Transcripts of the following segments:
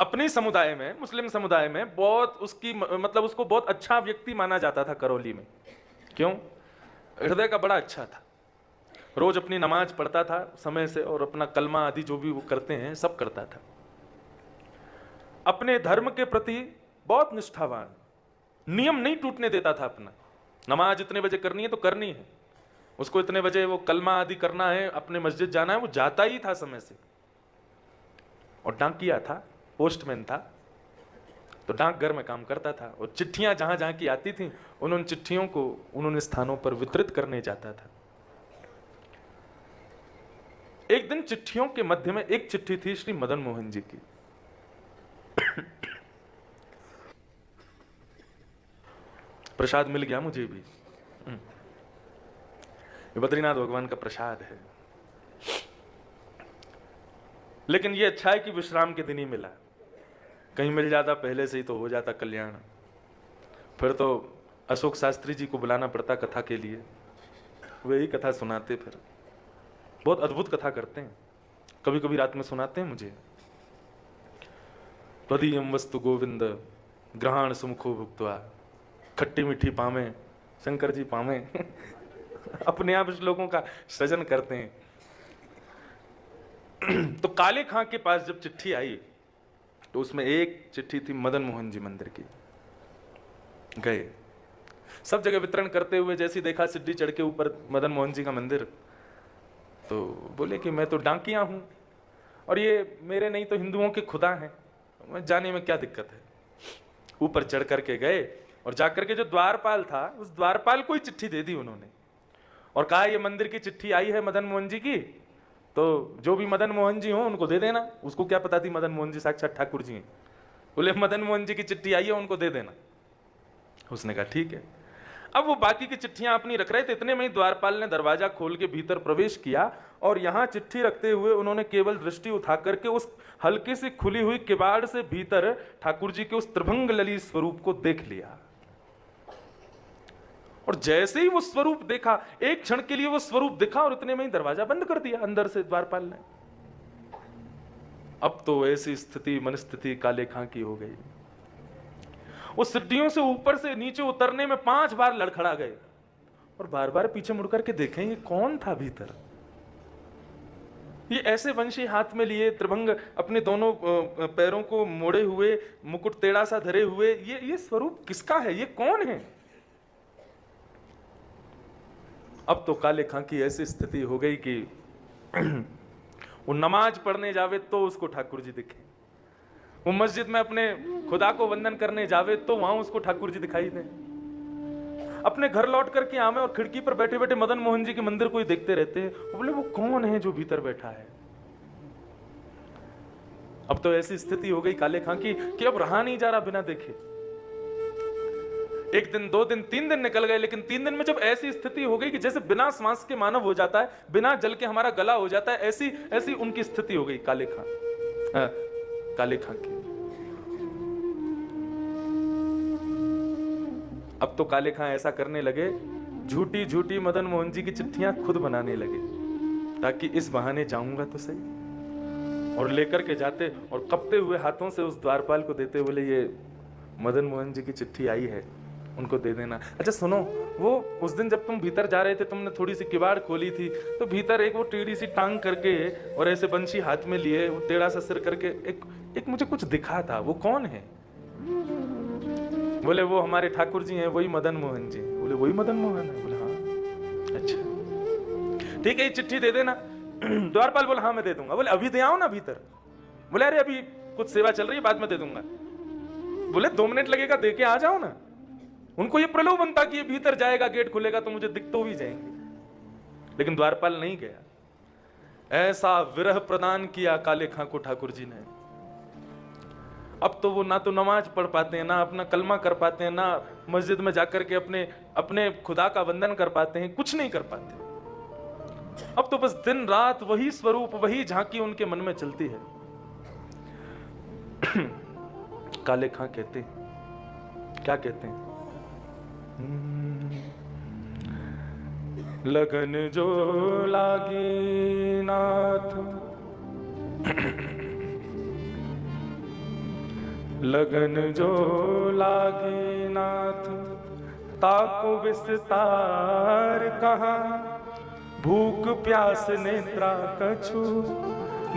अपने समुदाय में, मुस्लिम समुदाय में बहुत उसकी मतलब उसको बहुत अच्छा व्यक्ति माना जाता था करौली में। क्यों? हृदय का बड़ा अच्छा था, रोज अपनी नमाज पढ़ता था समय से, और अपना कलमा आदि जो भी वो करते हैं सब करता था। अपने धर्म के प्रति बहुत निष्ठावान, नियम नहीं टूटने देता था अपना। नमाज इतने बजे करनी है तो करनी है, उसको इतने बजे वो कलमा आदि करना है, अपने मस्जिद जाना है, वो जाता ही था समय से। और डाकिया था, पोस्टमैन था, तो डाकघर में काम करता था, और चिट्ठियां जहां जहां की आती थी उन चिट्ठियों को उन स्थानों पर वितरित करने जाता था। एक दिन चिट्ठियों के मध्य में एक चिट्ठी थी श्री मदन मोहन जी की। प्रसाद मिल गया मुझे भी, ये बद्रीनाथ भगवान का प्रसाद है। लेकिन ये अच्छा है कि विश्राम के दिन ही मिला, कहीं मिल जाता पहले से ही तो हो जाता कल्याण। फिर तो अशोक शास्त्री जी को बुलाना पड़ता कथा के लिए, वही कथा सुनाते। फिर बहुत अद्भुत कथा करते हैं, कभी कभी रात में सुनाते हैं मुझे। त्वदीयं वस्तु गोविंद ग्रहण सुमुखो भुक्त्वा, खट्टी मीठी पामे शंकर जी पामे। अपने आप श्लोकों का सृजन करते हैं। तो काले खां के पास जब चिट्ठी आई तो उसमें एक चिट्ठी थी मदन मोहन जी मंदिर की। गए, सब जगह वितरण करते हुए जैसे देखा सिद्धि चढ़ के ऊपर मदन मोहन जी का मंदिर, तो बोले कि मैं तो डाकिया हूं और ये मेरे नहीं तो हिंदुओं के खुदा हैं, मैं जाने में क्या दिक्कत है। ऊपर चढ़ करके गए और जाकर के जो द्वारपाल था उस द्वारपाल को ही चिट्ठी दे दी उन्होंने, और कहा ये मंदिर की चिट्ठी आई है मदन मोहन जी की, तो जो भी मदन मोहन जी हो उनको दे देना। उसको क्या पता थी मदन मोहन जी साक्षात ठाकुर जी हैं। बोले मदन मोहन जी की चिट्ठी आई है उनको दे देना। उसने कहा ठीक है। अब वो बाकी की चिट्ठियां अपनी रख रहे थे, इतने में ही द्वारपाल ने दरवाजा खोल के भीतर प्रवेश किया, और यहां चिट्ठी रखते हुए उन्होंने केवल दृष्टि उठा करके उस हल्की सी खुली हुई किवाड़ से भीतर ठाकुर जी के उस त्रिभंग ललित स्वरूप को देख लिया। और जैसे ही वो स्वरूप देखा, एक क्षण के लिए वो स्वरूप दिखा, और इतने में ही दरवाजा बंद कर दिया अंदर से द्वारपाल ने। अब तो ऐसी स्थिति मनस्थिति काले खां की हो गई, वो सीढ़ियों से ऊपर से नीचे उतरने में 5 बार लड़खड़ा गए, और बार बार पीछे मुड़कर के देखें ये कौन था भीतर। ये ऐसे वंशी हाथ में लिए, त्रिभंग अपने दोनों पैरों को मोड़े हुए, मुकुट टेढ़ा सा धरे हुए, ये स्वरूप किसका है, ये कौन है। अब तो काले खां की ऐसी स्थिति हो गई कि वो नमाज पढ़ने जावे तो उसको ठाकुर जी दिखे, वो मस्जिद में अपने खुदा को वंदन करने जावे तो वहां उसको ठाकुर जी दिखाई दे, अपने घर लौट करके आवे और खिड़की पर बैठे बैठे मदन मोहन जी के मंदिर को ही देखते रहते हैं। वो बोले वो कौन है जो भीतर बैठा है। अब तो ऐसी स्थिति हो गई काले खां की कि अब रहा नहीं जा रहा बिना देखे। 1 दिन 2 दिन 3 दिन निकल गए, लेकिन 3 दिन में जब ऐसी स्थिति हो गई कि जैसे बिना श्वास के मानव हो जाता है, बिना जल के हमारा गला हो जाता है, ऐसी उनकी स्थिति हो गई काले खां की। अब तो काले खां ऐसा करने लगे, झूठी झूठी मदन मोहन जी की चिट्ठियां खुद बनाने लगे, ताकि इस बहाने जाऊंगा तो सही। और लेकर के जाते और कपते हुए हाथों से उस द्वारपाल को देते, बोले ये मदन मोहन जी की चिट्ठी आई है, उनको दे देना। अच्छा सुनो, वो उस दिन जब तुम भीतर जा रहे थे, तुमने थोड़ी सी किवाड़ खोली थी, तो भीतर एक वो टेढ़ी सी टांग करके और ऐसे बंशी हाथ में लिए, वो टेढ़ा सा सिर करके एक मुझे कुछ दिखा था, वो कौन है। बोले वो हमारे ठाकुर जी हैं, वही मदन मोहन जी। बोले वही मदन मोहन है। बोले हाँ। अच्छा ठीक है, ये चिट्ठी दे देना। द्वारपाल बोला हाँ मैं दे दूंगा। बोले अभी दे आओ ना भीतर। बोले अरे अभी कुछ सेवा चल रही है, बाद में दे दूंगा। बोले 2 मिनट लगेगा, दे के आ जाओ ना। उनको ये प्रलोभन था कि ये भीतर जाएगा, गेट खुलेगा तो मुझे दिख तो भी जाएंगे। लेकिन द्वारपाल नहीं गया। ऐसा विरह प्रदान किया काले खां को ठाकुर जी ने। अब तो वो ना तो नमाज पढ़ पाते हैं, ना अपना कलमा कर पाते हैं, ना मस्जिद में जाकर के अपने खुदा का वंदन कर पाते हैं, कुछ नहीं कर पाते। अब तो बस दिन रात वही स्वरूप, वही झांकी उनके मन में चलती है। काले खां कहते हैं, क्या कहते हैं, लगन जो लागी नाथ लगन जो लागी नाथ ताको विस्तार कहाँ, भूख प्यास नेत्रा कछु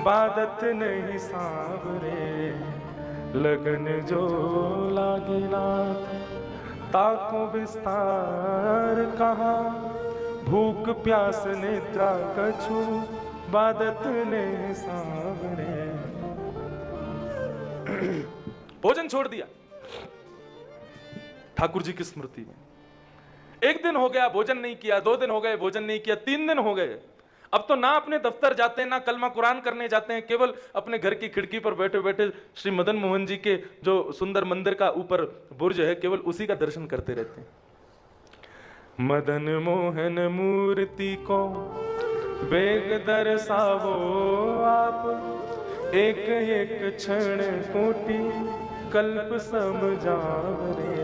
बादत नहीं सांवरे। लगन जो लागी नाथ ताको विस्तार कहाँ, भूख प्यास नेत्रा कछु बादत नहीं सांवरे। भोजन छोड़ दिया ठाकुर जी की स्मृति में। एक दिन हो गया भोजन नहीं किया, 2 दिन हो गए भोजन नहीं किया, 3 दिन हो गए। अब तो ना अपने दफ्तर जाते हैं, ना कलमा कुरान करने जाते हैं, केवल अपने घर की खिड़की पर बैठे बैठे श्री मदन मोहन जी के जो सुंदर मंदिर का ऊपर बुर्ज है, केवल उसी का दर्शन करते रहते हैं। मदन मोहन मूर्ति को बेग दर्शावो आप, एक एक क्षण कोटि कल्प समझावरे।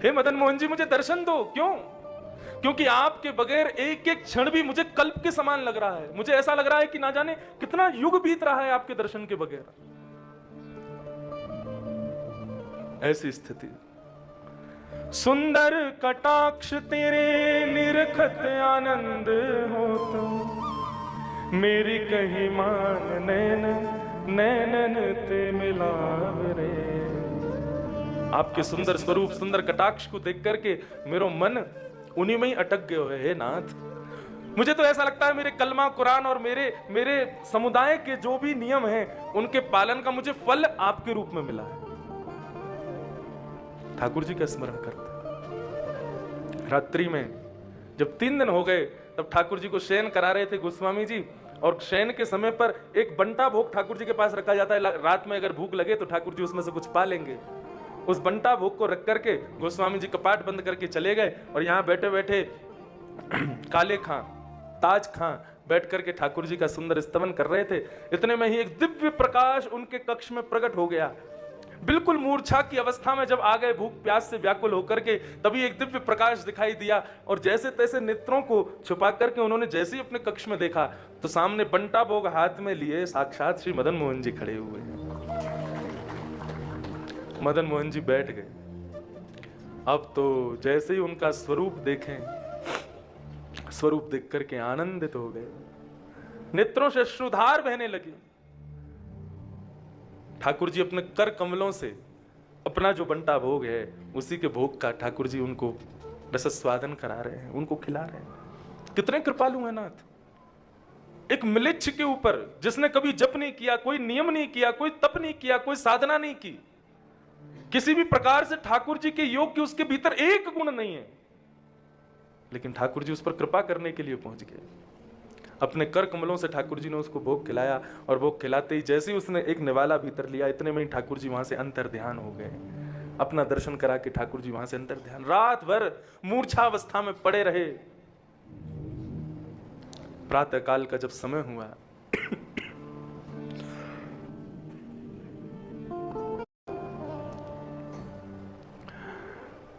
हे मदन मोहन जी, मुझे दर्शन दो। क्यों? क्योंकि आपके बगैर एक एक क्षण भी मुझे कल्प के समान लग रहा है। मुझे ऐसा लग रहा है कि ना जाने कितना युग बीत रहा है आपके दर्शन के बगैर। ऐसी स्थिति। सुंदर कटाक्ष तेरे निरखत आनंद होता, मेरी कही मान नैन नैनन ते मिलावरे। आपके सुंदर स्वरूप, सुंदर कटाक्ष को देख करके मेरो मन उन्हीं में ही अटक गए है नाथ। मुझे तो ऐसा लगता है मेरे कलमा कुरान और मेरे समुदाय के जो भी नियम हैं, उनके पालन का मुझे फल आपके रूप में मिला है। ठाकुर जी का स्मरण करते। रात्रि में जब 3 दिन हो गए, तब ठाकुर जी को शयन करा रहे थे गोस्वामी जी, और शयन के समय पर एक बंटा भोग ठाकुर जी के पास रखा जाता है। रात में अगर भूख लगे तो ठाकुर जी उसमें से कुछ पा लेंगे। उस बंटा भोग को रख करके गोस्वामी जी कपाट बंद करके चले गए, और यहाँ बैठे बैठे काले खां, ताज खां बैठ करके ठाकुर जी का सुंदर स्तवन कर रहे थे। इतने में ही एक दिव्य प्रकाश उनके कक्ष में प्रकट हो गया। बिल्कुल मूर्छा की अवस्था में जब आ गए, भूख प्यास से व्याकुल होकर के, तभी एक दिव्य प्रकाश दिखाई दिया, और जैसे तैसे नेत्रों को छुपा करके उन्होंने जैसे ही अपने कक्ष में देखा, तो सामने बंटा भोग हाथ में लिए साक्षात श्री मदन मोहन जी खड़े हुए हैं। मदन मोहन जी बैठ गए। अब तो जैसे ही उनका स्वरूप देखें, स्वरूप देख करके आनंदित हो गए, नेत्रों से अश्रुधार बहने लगी। ठाकुर जी अपने कर कमलों से अपना जो बंटा भोग है, उसी के भोग का ठाकुर जी उनको रसस्वादन करा रहे हैं, उनको खिला रहे हैं। कितने कृपालु हैं नाथ। एक म्लेच्छ के ऊपर, जिसने कभी जप नहीं किया, कोई नियम नहीं किया, कोई तप नहीं किया, कोई साधना नहीं की, किसी भी प्रकार से ठाकुर जी के योग की उसके भीतर एक गुण नहीं है, लेकिन ठाकुर जी उस पर कृपा करने के लिए पहुंच गए। अपने कर कमलों से ठाकुर जी ने उसको भोग खिलाया, और भोग खिलाते ही जैसे ही उसने एक निवाला भीतर लिया, इतने में ही ठाकुर जी वहां से अंतर ध्यान हो गए। अपना दर्शन करा के ठाकुर जी वहां से अंतर ध्यान। रात भर मूर्छावस्था में पड़े रहे। प्रातः काल का जब समय हुआ,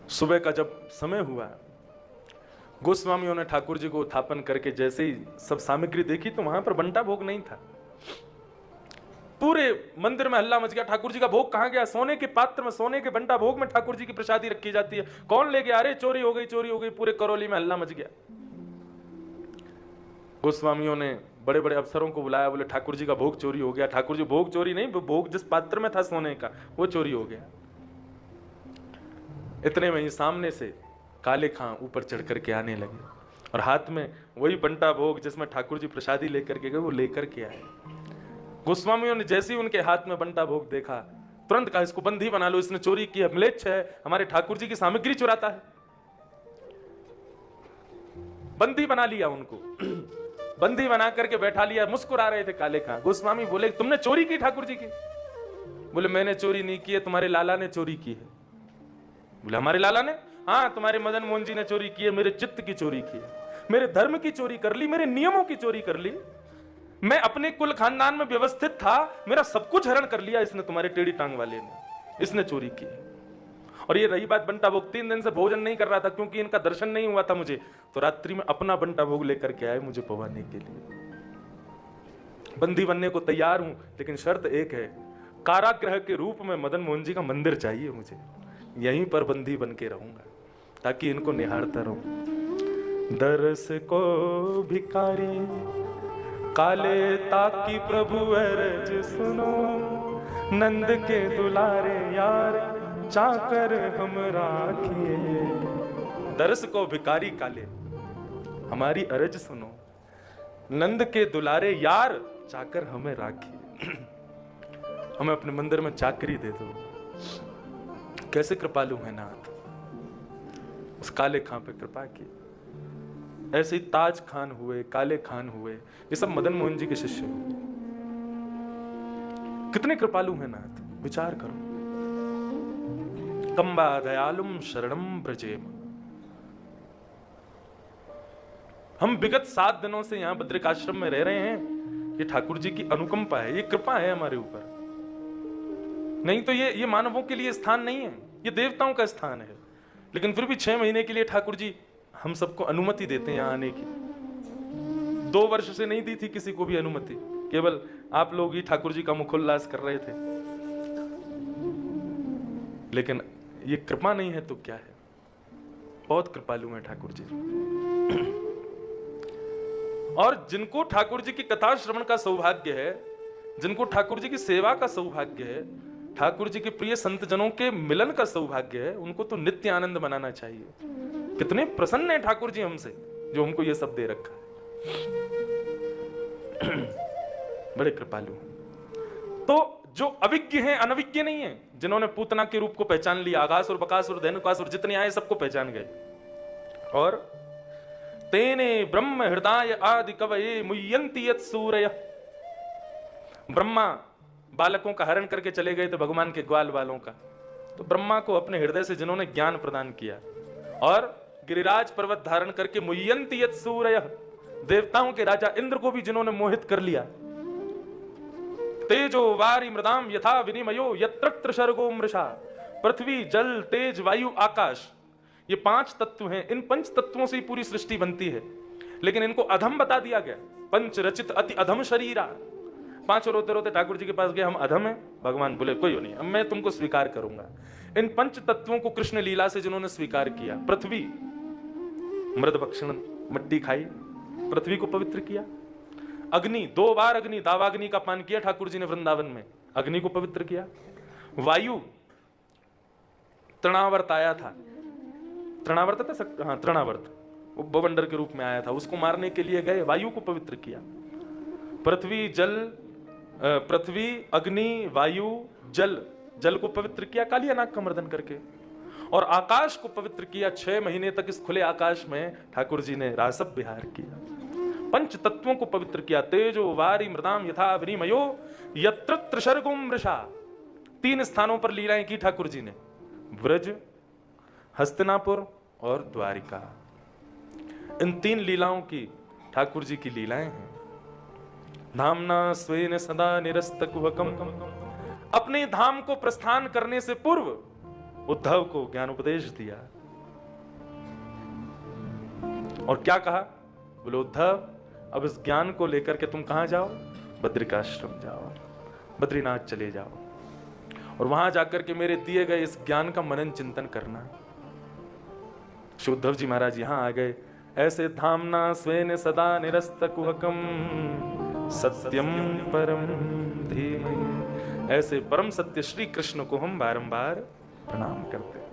सुबह का जब समय हुआ, गोस्वामियों ने ठाकुर जी को उत्थापन करके जैसे ही सब सामग्री देखी, तो वहां पर बंटा भोग नहीं था। पूरे मंदिर में हल्ला मच गया, ठाकुर जी का भोग कहां गया? सोने के पात्र में, सोने के बंटा भोग में ठाकुर जी की प्रसादी रखी जाती है, कौन ले गया? अरे चोरी हो गई, चोरी हो गई। पूरे करौली में हल्ला मच गया। गोस्वामियों ने बड़े बड़े अफसरों को बुलाया, बोले ठाकुर जी का भोग चोरी हो गया। ठाकुर जी, भोग चोरी नहीं, भोग जिस पात्र में था सोने का, वो चोरी हो गया। इतने में ही सामने से काले खां ऊपर चढ़ करके आने लगे, और हाथ में वही बंटा भोग जिसमें ठाकुर जी प्रसादी लेकर के गए, वो लेकर के आए। गोस्वामियों ने जैसे ही उनके हाथ में बंटा भोग देखा, तुरंत कहा, इसको बंदी बना लो, इसने चोरी की है, म्लेच्छ है, हमारे ठाकुर जी की सामग्री चुराता है। बंदी बना लिया उनको। बंदी बना करके बैठा लिया। मुस्कुरा रहे थे काले खां। गोस्वामी बोले, तुमने चोरी की ठाकुर जी की? बोले, मैंने चोरी नहीं की है, तुम्हारे लाला ने चोरी की है। बोले, हमारे लाला ने? हाँ, तुम्हारे मदन मोहन जी ने चोरी की है, मेरे चित्त की चोरी की है, मेरे धर्म की चोरी कर ली, मेरे नियमों की चोरी कर ली। मैं अपने कुल खानदान में व्यवस्थित था, मेरा सब कुछ हरण कर लिया इसने, तुम्हारे टेढ़ी टांग वाले ने, इसने चोरी की। और ये रही बात बंटा भोग, 3 दिन से भोजन नहीं कर रहा था क्योंकि इनका दर्शन नहीं हुआ था मुझे, तो रात्रि में अपना बंटा भोग लेकर के आए मुझे पवाने के लिए। बंदी बनने को तैयार हूं, लेकिन शर्त एक है, कारागृह के रूप में मदन मोहन जी का मंदिर चाहिए मुझे, यहीं पर बंदी बन के रहूंगा ताकि इनको निहारता रहूं। दरस को भिखारी काले ताकि प्रभु अरज सुनो, नंद के दुलारे यार चाकर हम राखिए। दरस को भिखारी काले हमारी अरज सुनो, नंद के दुलारे यार चाकर हमें राखिए। हमें अपने मंदिर में चाकरी दे दो। कैसे कृपालु है नाथ, उस काले खां पे कृपा की। ऐसे ही ताज खान हुए, काले खान हुए, ये सब मदन मोहन जी के शिष्य हुए। कितने कृपालु हैं नाथ, विचार करो। कंबा दयालुम शरणम ब्रजेम। हम विगत 7 दिनों से यहां बद्रिकाश्रम में रह रहे हैं, ये ठाकुर जी की अनुकंपा है, ये कृपा है हमारे ऊपर। नहीं तो ये मानवों के लिए स्थान नहीं है, ये देवताओं का स्थान है। लेकिन फिर भी 6 महीने के लिए ठाकुर जी हम सबको अनुमति देते हैं यहाँ आने की। 2 वर्ष से नहीं दी थी किसी को भी अनुमति, केवल आप लोग ही ठाकुर जी का मुखोल्लास कर रहे थे। लेकिन ये कृपा नहीं है तो क्या है, बहुत कृपालु है ठाकुर जी। और जिनको ठाकुर जी की कथा श्रवण का सौभाग्य है, जिनको ठाकुर जी की सेवा का सौभाग्य है, ठाकुर जी के प्रिय संत जनों के मिलन का सौभाग्य है, उनको तो नित्य आनंद मनाना चाहिए। कितने प्रसन्न है ठाकुर जी हमसे, जो हमको ये सब दे रखा है। बड़े कृपालु हैं। तो जो अविज्ञ हैं, अनविज्ञ नहीं है, जिन्होंने पूतना के रूप को पहचान लिया, आगासुर बकासुर धेनुकासुर जितने आए सबको पहचान गए। और तेने ब्रह्म हृदय आदि कवये मुह्यन्ति यत् सूरय। ब्रह्मा बालकों का हरण करके चले गए थे, भगवान के ग्वाल बालों का। तो ब्रह्मा को अपने हृदय से जिन्होंने ज्ञान प्रदान किया, और गिरिराज पर्वत धारण करके मुह्यन्ति यत् सूरय, देवताओं के राजा इंद्र को भी जिन्होंने मोहित कर लिया। तेजो वारी मृदाम यथा विनिमयो यत्र सर्गो मृषा। पृथ्वी जल तेज वायु आकाश, ये 5 तत्व हैं। इन 5 तत्वों से ही पूरी सृष्टि बनती है। लेकिन इनको अधम बता दिया गया, पंच रचित अति अधम शरीरा। 5 रोते रोते ठाकुर जी के पास गए, हम अधम हैं। भगवान बोले कोई नहीं, अब मैं तुमको स्वीकार करूंगा। इन 5 तत्वों को कृष्ण लीला से जिन्होंने स्वीकार किया, पृथ्वी मृद भक्षण मिट्टी खाई, पृथ्वी को पवित्र किया। अग्नि 2 बार अग्नि दावाग्नि का पान किया ठाकुर जी ने वृंदावन में, अग्नि को पवित्र किया। वायु तृणावर्त आया था, तृणावर्त था, हाँ तृणावर्त, वो बवंडर के रूप में आया था, उसको मारने के लिए गए, वायु को पवित्र किया। पृथ्वी जल, पृथ्वी अग्नि वायु जल, जल को पवित्र किया कालिया नाग का मर्दन करके। और आकाश को पवित्र किया। 6 महीने तक इस खुले आकाश में ठाकुर जी ने रासव विहार किया। 5 तत्वों को पवित्र किया। तेजो वारी मृदाम यथा विनिमयो यत्र त्रिशर्गो मृषा। 3 स्थानों पर लीलाएं की ठाकुर जी ने, व्रज, हस्तिनापुर और द्वारिका। इन 3 लीलाओं की ठाकुर जी की लीलाएं हैं। धामना स्वेन सदा निरस्त कुहकम। अपने धाम को प्रस्थान करने से पूर्व उद्धव को ज्ञान उपदेश दिया। और क्या कहा? बोले उद्धव, अब इस ज्ञान को लेकर के तुम कहां जाओ? बद्रिकाश्रम जाओ, बद्रीनाथ चले जाओ, और वहां जाकर के मेरे दिए गए इस ज्ञान का मनन चिंतन करना। श्री उद्धव जी महाराज यहां आ गए। ऐसे धामना स्वेन सदा निरस्त कुहकम सत्यम परम धीमहि। ऐसे परम सत्य श्री कृष्ण को हम बारंबार प्रणाम करते हैं।